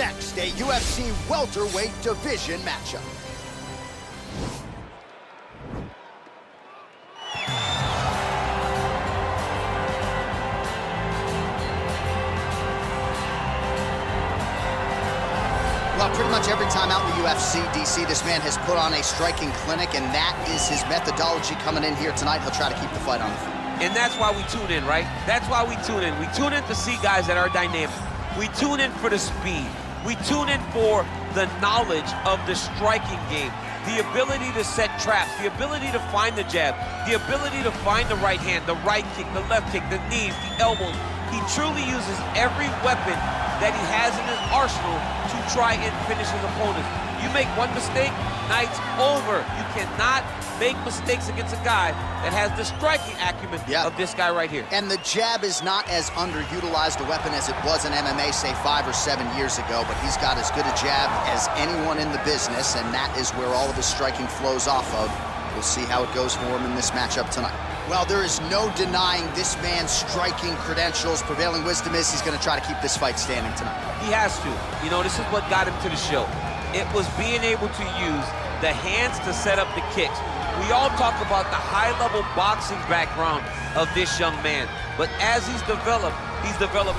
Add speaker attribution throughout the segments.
Speaker 1: next, a UFC welterweight division matchup. Well, pretty much every time out in the UFC, DC, this man has put on a striking clinic, and that is his methodology coming in here tonight. He'll try to keep the fight on the feet.
Speaker 2: And that's why we tune in, right? That's why we tune in. We tune in to see guys that are dynamic. We tune in for the speed. We tune in for the knowledge of the striking game, the ability to set traps, the ability to find the jab, the ability to find the right hand, the right kick, the left kick, the knees, the elbows. He truly uses every weapon that he has in his arsenal to try and finish his opponents. You make one mistake, night's over. You cannot make mistakes against a guy that has the striking acumen of this guy right here.
Speaker 1: And the jab is not as underutilized a weapon as it was in MMA, say 5 or 7 years ago, but he's got as good a jab as anyone in the business, and that is where all of his striking flows off of. We'll see how it goes for him in this matchup tonight. Well, there is no denying this man's striking credentials. Prevailing wisdom is he's going to try to keep this fight standing tonight.
Speaker 2: He has to. You know, this is what got him to the show. It was being able to use the hands to set up the kicks. We all talk about the high-level boxing background of this young man, but as he's developed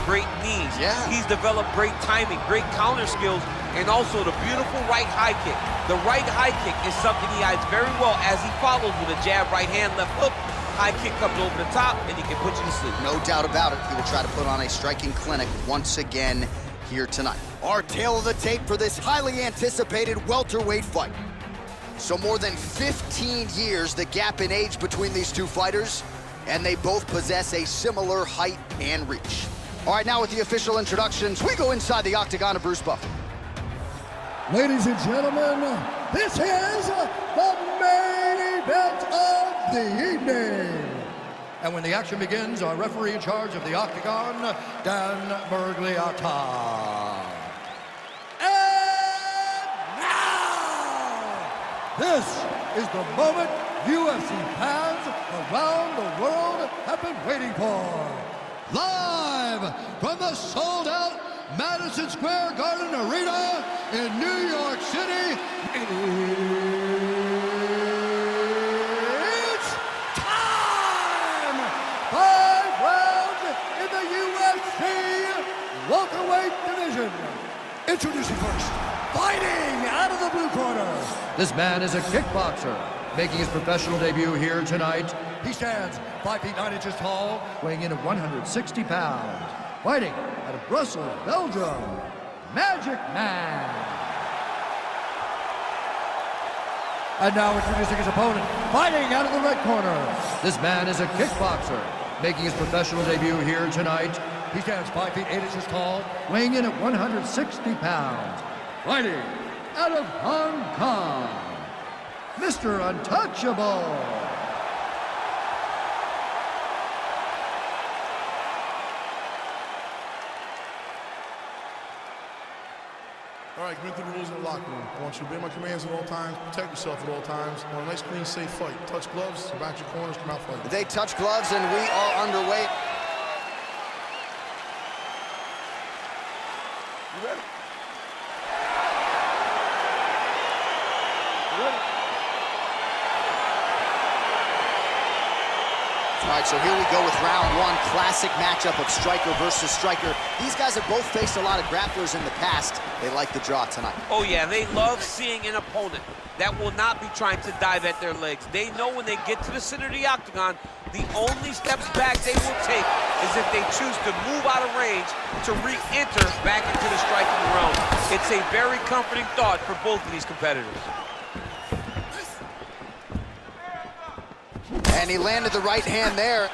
Speaker 2: great knees. He's developed great timing, great counter skills, and also the beautiful right high kick. The right high kick is something he hides very well as he follows with a jab, right hand, left hook. High kick comes over the top, and he can put you to sleep.
Speaker 1: No doubt about it. He will try to put on a striking clinic once again here tonight. Our tale of the tape for this highly anticipated welterweight fight. So more than 15 years, the gap in age between these two fighters, and they both possess a similar height and reach. All right, now with the official introductions, we go inside the octagon of Bruce Buffer.
Speaker 3: Ladies and gentlemen, this is the main event of the evening. And when the action begins, our referee in charge of the octagon, Dan Bergliata. And now, this is the moment UFC fans around the world have been waiting for. Live from the sold-out Madison Square Garden Arena in New York City, it's time! 5 rounds in the UFC welterweight division. Introducing first, fighting out of the blue corner. This man is a kickboxer, making his professional debut here tonight. He stands 5 feet 9 inches tall, weighing in at 160 pounds. Fighting out of Brussels, Belgium, Magic Man. And now introducing his opponent, fighting out of the red corner. This man is a kickboxer, making his professional debut here tonight. He stands 5 feet 8 inches tall, weighing in at 160 pounds. Fighting out of Hong Kong, Mr. Untouchable.
Speaker 4: All right, commit to the rules in the locker room. I want you to obey my commands at all times, protect yourself at all times. I want a nice, clean, safe fight. Touch gloves, back your corners, come out fighting.
Speaker 1: They touch gloves, and we are underway.
Speaker 4: You ready?
Speaker 1: All right, so here we go with round one, classic matchup of striker versus striker. These guys have both faced a lot of grapplers in the past. They like the draw tonight.
Speaker 2: Oh yeah, they love seeing an opponent that will not be trying to dive at their legs. They know when they get to the center of the octagon, the only steps back they will take is if they choose to move out of range to re-enter back into the striking realm. It's a very comforting thought for both of these competitors.
Speaker 1: And he landed the right hand there.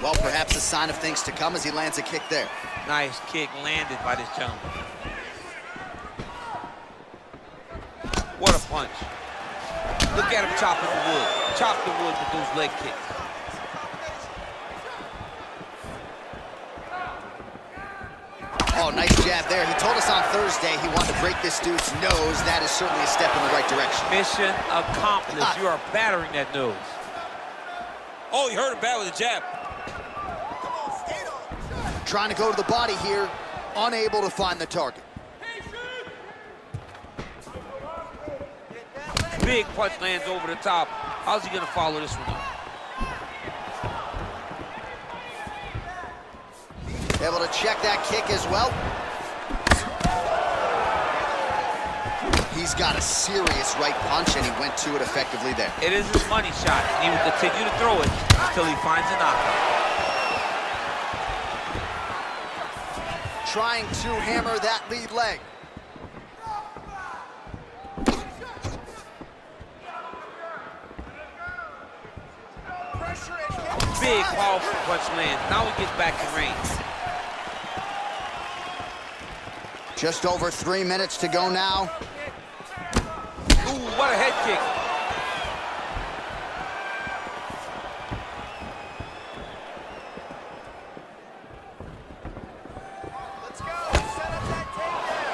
Speaker 1: Well, perhaps a sign of things to come as he lands a kick there.
Speaker 2: Nice kick landed by this gentleman. What a punch. Look at him chopping the wood. Chop the wood with those leg kicks.
Speaker 1: Oh, nice jab there. He told us on Thursday he wanted to break this dude's nose. That is certainly a step in the right direction.
Speaker 2: Mission accomplished. You are battering that nose. Oh, he hurt him bad with a jab.
Speaker 1: Trying to go to the body here, unable to find the target.
Speaker 2: Big punch lands over the top. How's he gonna follow this one up?
Speaker 1: Able to check that kick as well. He's got a serious right punch, and he went to it effectively there.
Speaker 2: It is his money shot. He will continue to throw it until he finds a knockout.
Speaker 1: Trying to hammer that lead leg.
Speaker 2: Big, powerful punch lands. Now he gets back to range.
Speaker 1: Just over 3 minutes to go now.
Speaker 2: Ooh, what a head kick.
Speaker 5: Let's go. Set up that takedown.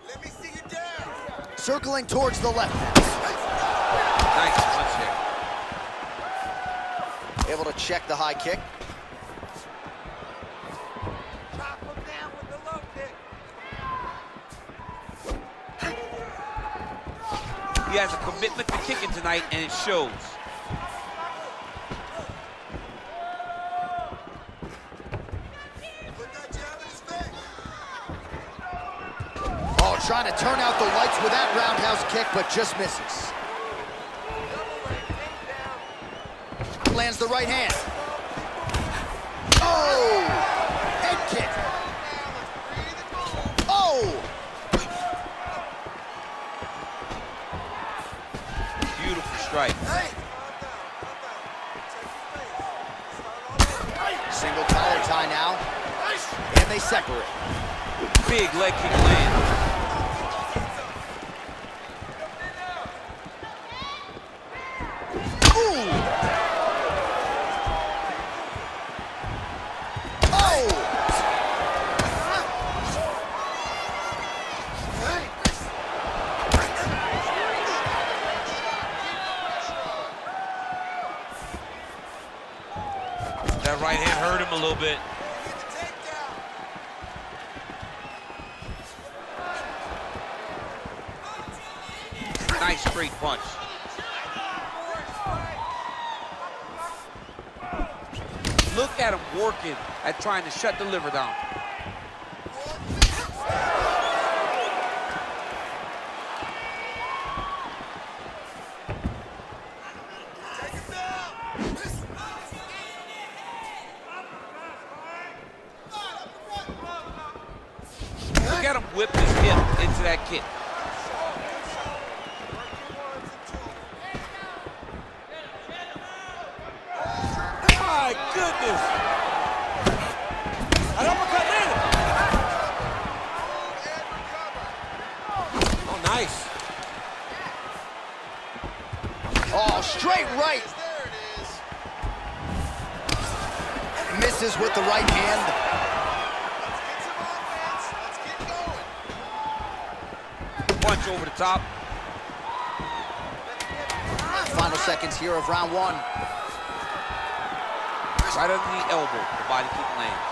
Speaker 5: Let me see you down.
Speaker 1: Circling towards the left.
Speaker 2: Nice punch there.
Speaker 1: Able to check the high kick.
Speaker 5: Chop him down with the low kick.
Speaker 2: He has a commitment to kicking tonight, and it shows.
Speaker 5: Put that jab in his face.
Speaker 1: Oh, trying to turn out the lights with that roundhouse kick, but just misses. Lands the right hand. Oh! Head kick. Oh!
Speaker 2: Beautiful strike.
Speaker 1: Single collar tie now. And they separate.
Speaker 2: Big leg kick land.
Speaker 1: Ooh! Oh!
Speaker 2: That right hand hurt him a little bit. Nice straight punch. Look at him working at trying to shut the liver down. Look at him whip his hip into that kick. My goodness. An uppercut landed. Oh, nice.
Speaker 1: Oh, straight right.
Speaker 5: There it is.
Speaker 1: Misses with the right hand.
Speaker 5: Let's get some offense. Let's get going.
Speaker 2: Punch over the top.
Speaker 1: Final seconds here of round one.
Speaker 2: Right under the elbow, the body kick lands.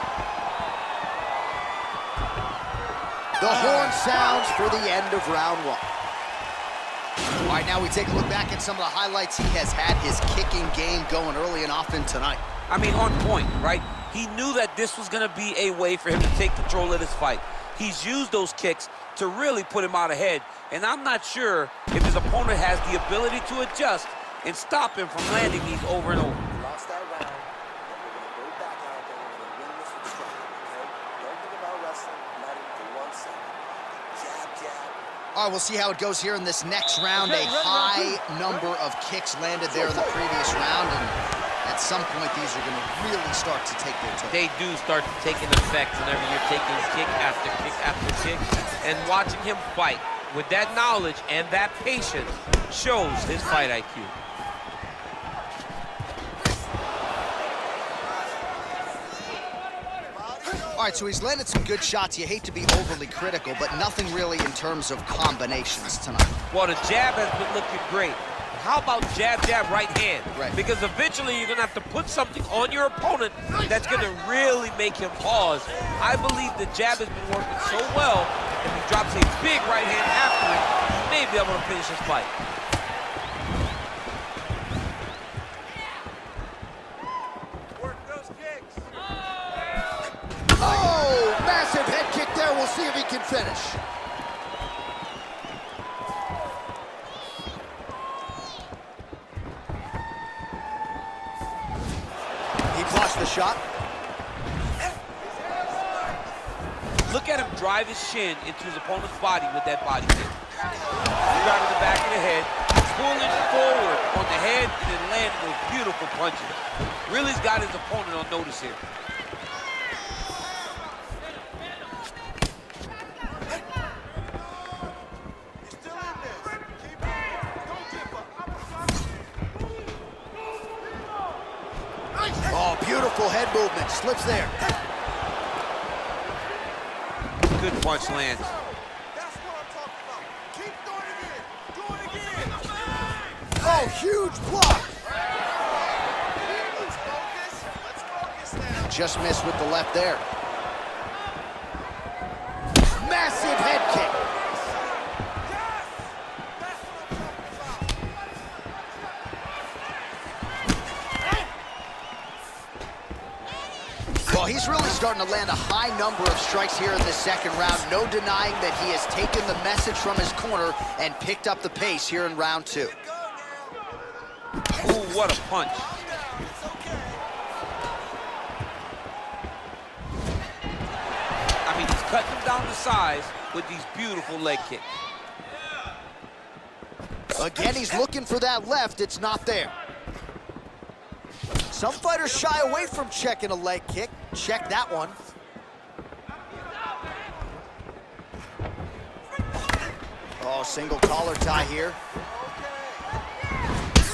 Speaker 1: The horn sounds for the end of round one. All right, now we take a look back at some of the highlights he has had. His kicking game going early and often tonight.
Speaker 2: I mean, on point, right? He knew that this was going to be a way for him to take control of this fight. He's used those kicks to really put him out ahead, and I'm not sure if his opponent has the ability to adjust and stop him from landing these over and over.
Speaker 5: Lost that round, and we're going to go back out there and we're going to win this with the strike, okay? Don't think about wrestling, not even for 1 second. Jab, jab.
Speaker 1: All right, we'll see how it goes here in this next round. A high number of kicks landed there in the previous round, and at some point, these are going to really start to take their toll.
Speaker 2: They do start to take an effect whenever you're taking kick after kick after kick, and watching him fight with that knowledge and that patience shows his fight IQ.
Speaker 1: All right, so he's landed some good shots. You hate to be overly critical, but nothing really in terms of combinations tonight.
Speaker 2: Well, the jab has been looking great. how about jab, jab, right hand?
Speaker 1: Right.
Speaker 2: Because eventually you're gonna have to put something on your opponent that's gonna really make him pause. I believe the jab has been working so well, if he drops a big right hand after it, he may be able to finish this fight.
Speaker 1: Oh, massive head kick there. We'll see if he can finish. He blocks the shot.
Speaker 2: Look at him drive his shin into his opponent's body with that body kick. Right in the back of the head, pulling forward on the head, and then landing those beautiful punches. Really's got his opponent on notice here.
Speaker 1: Oh, beautiful head movement. Slips there.
Speaker 2: Good punch lands.
Speaker 5: That's what I'm talking about. Keep doing it again. Do it again.
Speaker 1: Oh, huge block.
Speaker 5: Let's focus. Let's focus now.
Speaker 1: Just missed with the left there. Massive head kick. Well, he's really starting to land a high number of strikes here in the second round. No denying that he has taken the message from his corner and picked up the pace here in round two.
Speaker 2: Ooh, what a punch. I mean, he's cutting him down to size with these beautiful leg kicks.
Speaker 1: Again, he's looking for that left. It's not there. Some fighters shy away from checking a leg kick. Check that one. Oh, single collar tie here.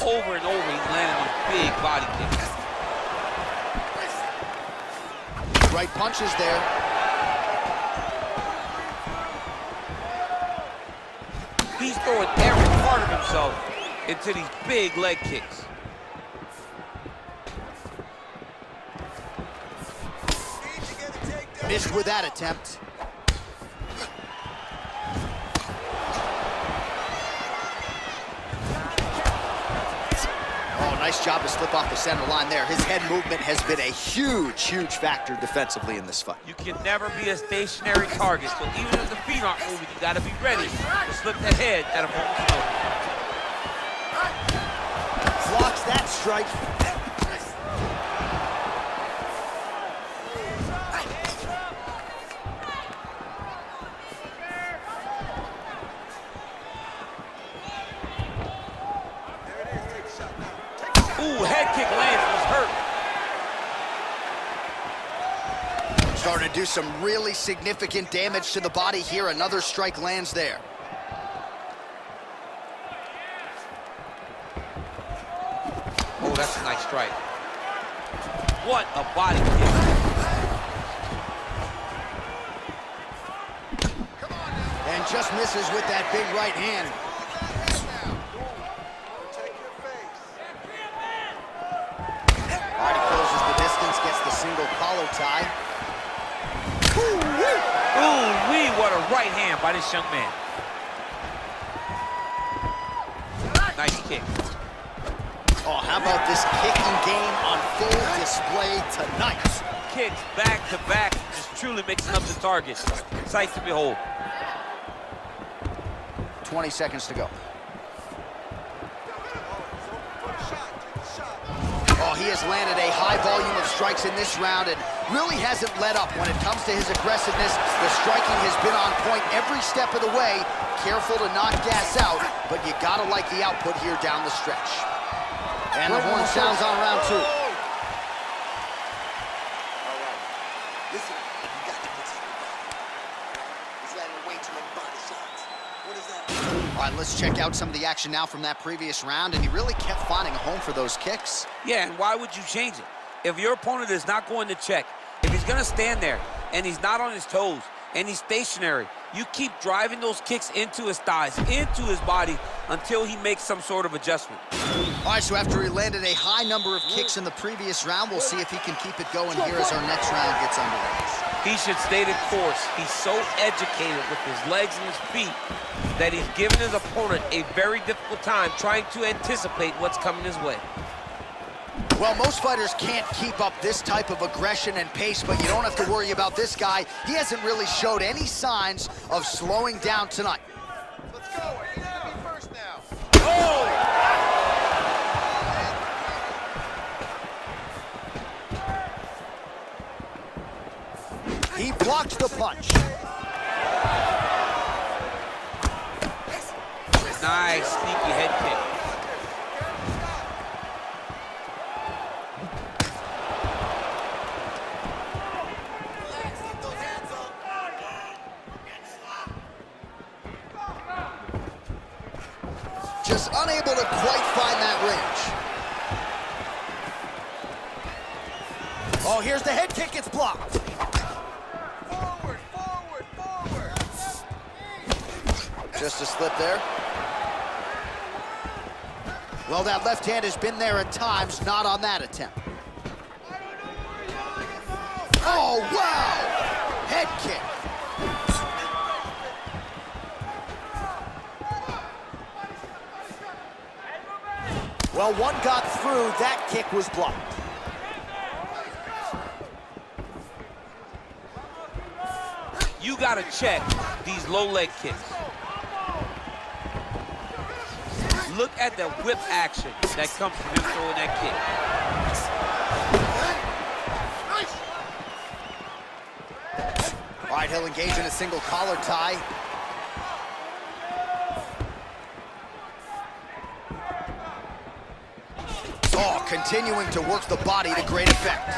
Speaker 2: Over and over, he's landing these big body kicks.
Speaker 1: Right punches there.
Speaker 2: He's throwing every part of himself into these big leg kicks.
Speaker 1: Missed with that attempt. Oh, nice job to slip off the center line there. His head movement has been a huge, huge factor defensively in this fight.
Speaker 2: You can never be a stationary target, so even if the feet aren't moving, you gotta be ready to slip the head at opponent's nose.
Speaker 1: Blocks that strike.
Speaker 2: Ooh, head kick lands, he's hurt.
Speaker 1: Starting to do some really significant damage to the body here. Another strike lands there.
Speaker 2: Oh, that's a nice strike. What a body kick.
Speaker 1: And just misses with that big right hand. Already closes the distance, gets the single collar tie.
Speaker 2: Ooh-wee, what a right hand by this young man. Nice kick.
Speaker 1: Oh, how about this kicking game on full display tonight?
Speaker 2: Kicks back to back, just truly mixing up the target. Sight to behold.
Speaker 1: 20 seconds to go. Oh, he has landed a high volume of strikes in this round and really hasn't let up when it comes to his aggressiveness. The striking has been on point every step of the way. Careful to not gas out, but you gotta like the output here down the stretch. And the horn sounds on round two.
Speaker 5: All right. Listen, you got to protect the body. He's landing way too many body shots. What is that?
Speaker 1: All right, let's check out some of the action now from that previous round, and he really kept finding a home for those kicks.
Speaker 2: Yeah, and why would you change it? If your opponent is not going to check, if he's gonna stand there and he's not on his toes and he's stationary, you keep driving those kicks into his thighs, into his body, until he makes some sort of adjustment.
Speaker 1: All right, so after he landed a high number of kicks in the previous round, we'll see if he can keep it going here as our next round gets underway.
Speaker 2: He should stay the course. He's so educated with his legs and his feet that he's given his opponent a very difficult time trying to anticipate what's coming his way.
Speaker 1: Well, most fighters can't keep up this type of aggression and pace, but you don't have to worry about this guy. He hasn't really showed any signs of slowing down tonight.
Speaker 5: Let's go. You're gonna be first now.
Speaker 2: Oh!
Speaker 1: He blocked the punch.
Speaker 2: Nice, sneaky head kick.
Speaker 1: Just unable to quite find that range. Oh, here's the head kick, it's blocked.
Speaker 5: Forward, forward, forward.
Speaker 1: Just a slip there. Well, that left hand has been there at times, not on that attempt. Oh, wow! Head kick. Well, one got through, that kick was blocked.
Speaker 2: You gotta check these low leg kicks. Look at the whip action that comes from him throwing that
Speaker 1: All right, he'll engage in a single collar tie. Oh, continuing to work the body to great effect.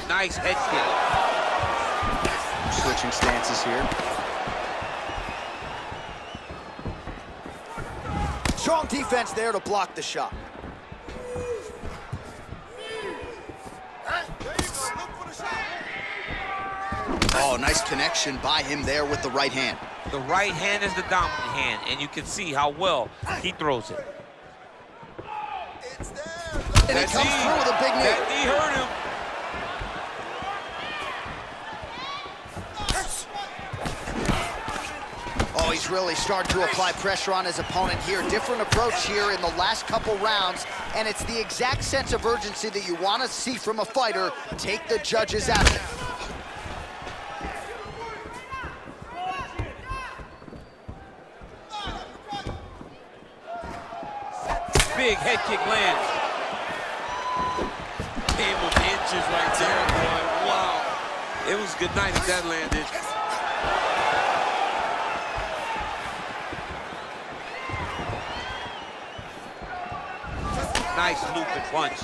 Speaker 2: Nice head kick.
Speaker 1: Switching stances here. Strong defense there to block the shot. Oh, nice connection by him there with the right hand.
Speaker 2: The right hand is the dominant hand, and you can see how well he throws it.
Speaker 5: It's there.
Speaker 1: And he comes through with a big knee.
Speaker 2: That knee hurt him.
Speaker 1: Oh, he's really starting to apply pressure on his opponent here. Different approach here in the last couple rounds, and it's the exact sense of urgency that you want to see from a fighter. Take the judges out of it.
Speaker 2: Big head kick lands. Game of inches right there, boy. Wow. It was good night if that landed. Nice loop and punch.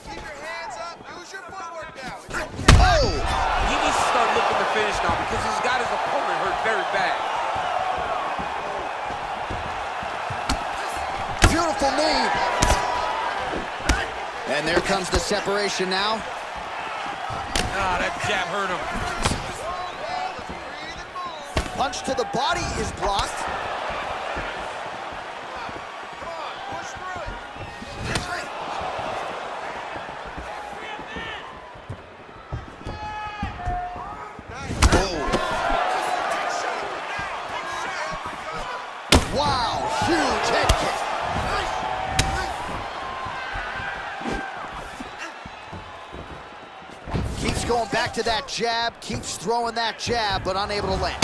Speaker 5: Keep your hands up. Use your footwork now.
Speaker 1: Oh!
Speaker 2: He needs to start looking to finish now because he's got his opponent hurt very bad.
Speaker 1: Beautiful knee. And there comes the separation now.
Speaker 2: Ah, that jab hurt him.
Speaker 1: Punch to the body is blocked.
Speaker 5: Push through it.
Speaker 1: Wow, huge head kick. Keeps going back to that jab, keeps throwing that jab, but unable to land.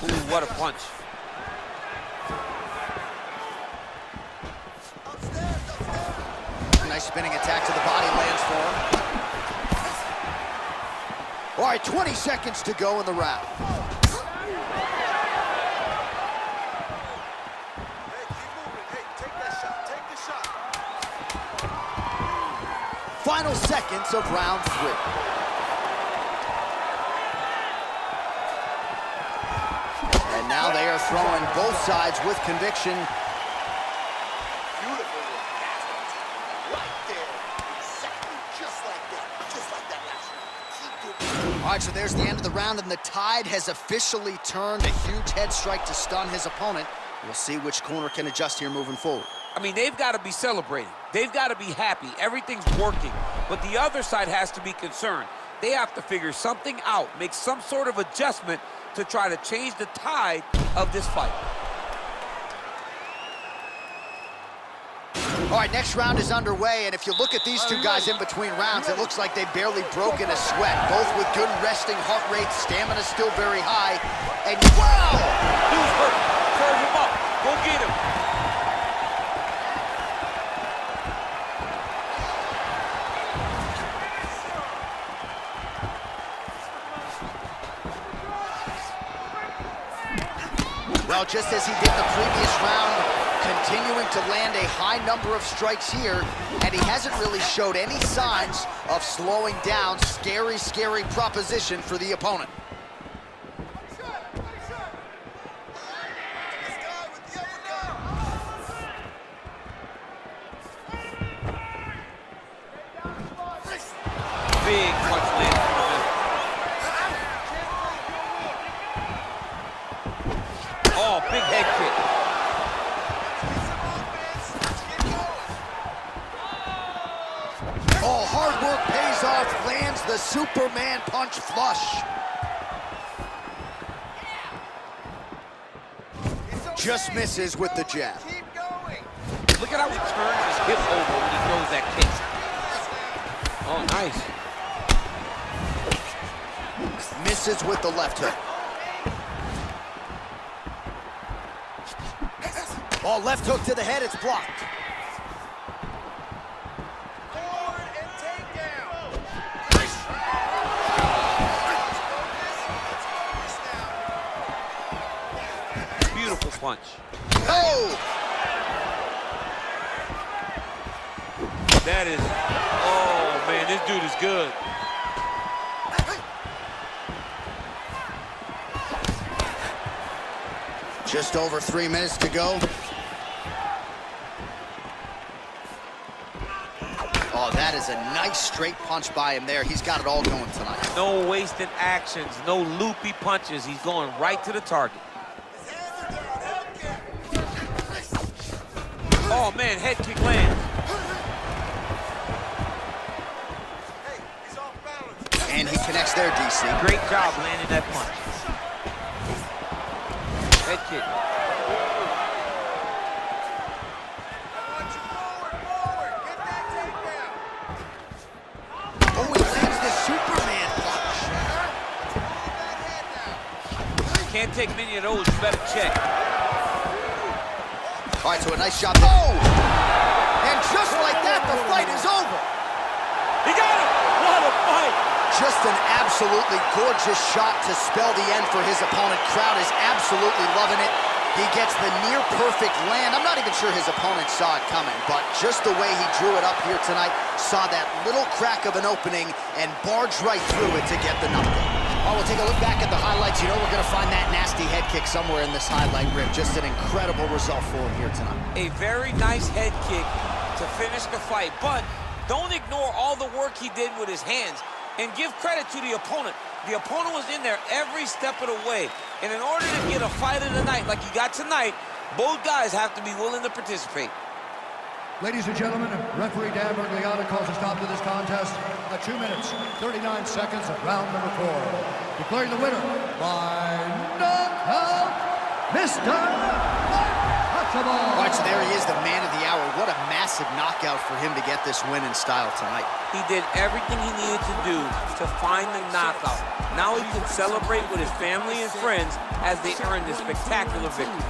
Speaker 2: Ooh, what a punch.
Speaker 1: Nice spinning attack to the body, lands for him. All right, 20 seconds to go in the round.
Speaker 5: Hey, keep moving. Hey, take that shot. Take the shot.
Speaker 1: final seconds of round 3. And now they are throwing both sides with conviction.
Speaker 5: Beautiful work. Right there. Exactly just like that. Just like that last round. Keep doing it.
Speaker 1: All right, so there's the end of the round, and the tide has officially turned. A huge head strike to stun his opponent. We'll see which corner can adjust here moving forward.
Speaker 2: I mean, they've got to be celebrating. They've got to be happy. Everything's working. But the other side has to be concerned. They have to figure something out, make some sort of adjustment to try to change the tide of this fight.
Speaker 1: All right, next round is underway, and if you look at these two guys in between rounds, it looks like they've barely broken a sweat. Both with good resting heart rates, stamina still very high, and wow!
Speaker 2: Dude's hurt. Serve him up. Go get him.
Speaker 1: Well, just as he did the previous round, continuing to land a high number of strikes here, and he hasn't really showed any signs of slowing down. Scary, scary proposition for the opponent.
Speaker 2: Big punch landed from him. Oh, big head kick.
Speaker 1: Oh, hard work pays off, lands the Superman punch flush. Just misses with the jab.
Speaker 2: Look at how he turns his hip over when he throws that kick. Oh, nice.
Speaker 1: Misses with the left hook. Oh, left hook to the head, it's blocked.
Speaker 5: Forward and take down.
Speaker 2: Beautiful punch.
Speaker 1: Oh!
Speaker 2: That is, oh man, this dude is good.
Speaker 1: Just over 3 minutes to go. Oh, that is a nice straight punch by him there. He's got it all going tonight.
Speaker 2: No wasted actions, no loopy punches. He's going right to the target. Oh man, head kick lands.
Speaker 1: And he connects there, DC.
Speaker 2: Great job landing that punch. Head kick.
Speaker 1: Oh, he lands the Superman punch.
Speaker 2: Can't take many of those, you better check.
Speaker 1: All right, so a nice shot. Oh! And just like that, the fight is over.
Speaker 2: He got him! What a fight!
Speaker 1: Just an absolutely gorgeous shot to spell the end for his opponent. Crowd is absolutely loving it. He gets the near-perfect land. I'm not even sure his opponent saw it coming, but just the way he drew it up here tonight, saw that little crack of an opening and barged right through it to get the knockdown. Oh, we'll take a look back at the highlights. You know we're going to find that nasty head kick somewhere in this highlight rip. Just an incredible result for him here tonight.
Speaker 2: A very nice head kick to finish the fight, but don't ignore all the work he did with his hands. And give credit to the opponent. The opponent was in there every step of the way. And in order to get a fight of the night like you got tonight, both guys have to be willing to participate.
Speaker 3: Ladies and gentlemen, referee Dan Bergliata calls a stop to this contest at 2 minutes, 39 seconds of round number 4. Declaring the winner by knockout, Mr.
Speaker 1: All right, so there he is, the man of the hour. What a massive knockout for him to get this win in style tonight.
Speaker 2: He did everything he needed to do to find the knockout. Now he can celebrate with his family and friends as they earn this spectacular victory.